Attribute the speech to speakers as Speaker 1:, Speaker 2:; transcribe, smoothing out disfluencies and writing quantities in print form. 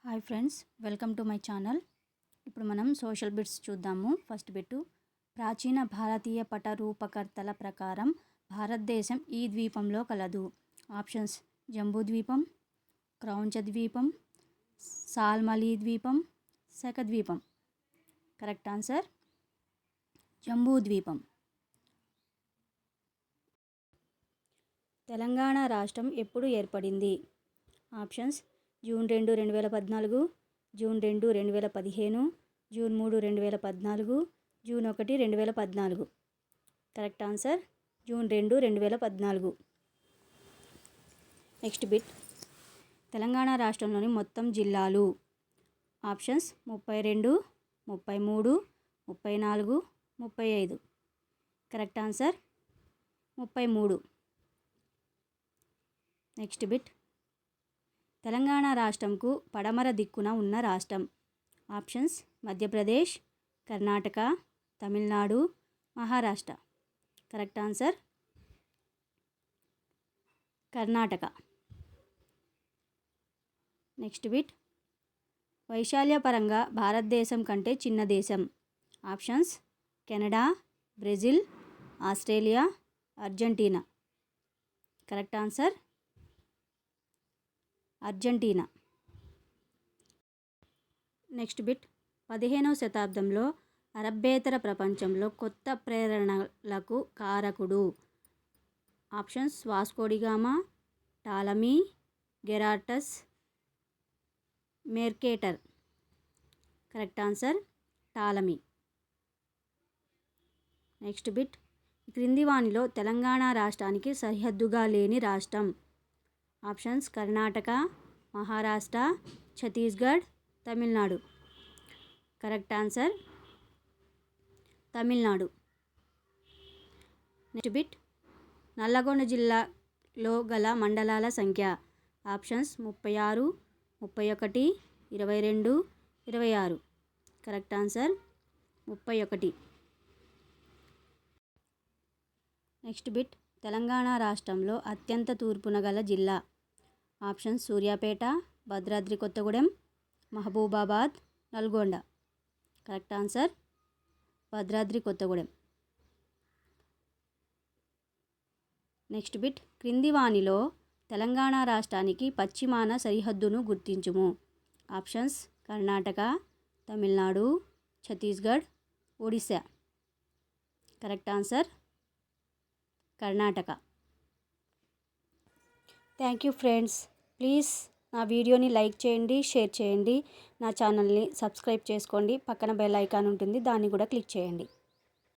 Speaker 1: Hi friends, welcome to my channel. ఇప్పుడు మనం social bits చూద్దాము. ఫస్ట్ బిట్టు, ప్రాచీన భారతీయ పట రూపకర్తల ప్రకారం భారతదేశం ఈ ద్వీపంలో కలదు. ఆప్షన్స్: జంబూ ద్వీపం, క్రౌంచ ద్వీపం, సాల్మలి ద్వీపం, శక ద్వీపం. కరెక్ట్ ఆన్సర్ జంబూ ద్వీపం. తెలంగాణ రాష్ట్రం ఎప్పుడు ఏర్పడింది? Options: June 2, 2014, June 2, 2015, June 3, 2014, June 1, 2014. Correct answer June 2, 2014. Next bit, Telangana రాష్ట్రంలోని మొత్తం జిల్లాలు. Options: 32, 33, 34, 35. Correct answer 33. Next bit, Telangana రాష్ట్రంకు పడమర దిక్కున ఉన్న రాష్ట్రం. Options: Madhya Pradesh, Karnataka, Tamil Nadu, Maharashtra. Correct answer Karnataka. Next bit, వైశాల్యపరంగా భారతదేశం కంటే చిన్న దేశం. Options: Canada, Brazil, Australia, Argentina. Correct answer Argentina. Next bit, 15వ శతాబ్దంలో అరబ్బేతర ప్రపంచంలో కొత్త ప్రేరణలకు కారకుడు. Options: Vasco da Gama, Ptolemy, Gerardus, Mercator. Correct answer Ptolemy. Next bit, క్రింది వానిలో తెలంగాణ రాష్ట్రానికి సరిహద్దుగా లేని రాష్ట్రం. Options: Karnataka, Maharashtra, Chhattisgarh, Tamil Nadu. Correct answer Tamil Nadu. Next bit, Nalgonda జిల్లాలో గల మండలాల సంఖ్య. Options: 36, 31, 22, 26. Correct answer 31. Next bit, Telangana రాష్ట్రంలో అత్యంత తూర్పున గల జిల్లా. Options: Suryapet, Bhadradri Kothagudem, Mahabubabad, Nalgonda. Correct answer Bhadradri Kothagudem. Next bit, క్రింది వానిలో తెలంగాణ రాష్ట్రానికి పశ్చిమాన సరిహద్దును గుర్తించుము. Options: Karnataka, Tamil Nadu, Chhattisgarh, Odisha. Correct answer Karnataka. Thank you friends. Please నా వీడియోని లైక్ చేయండి, షేర్ చేయండి, నా ఛానల్ని సబ్స్క్రైబ్ చేసుకోండి. పక్కన బెల్ ఐకాన్ ఉంటుంది, దాన్ని కూడా క్లిక్ చేయండి.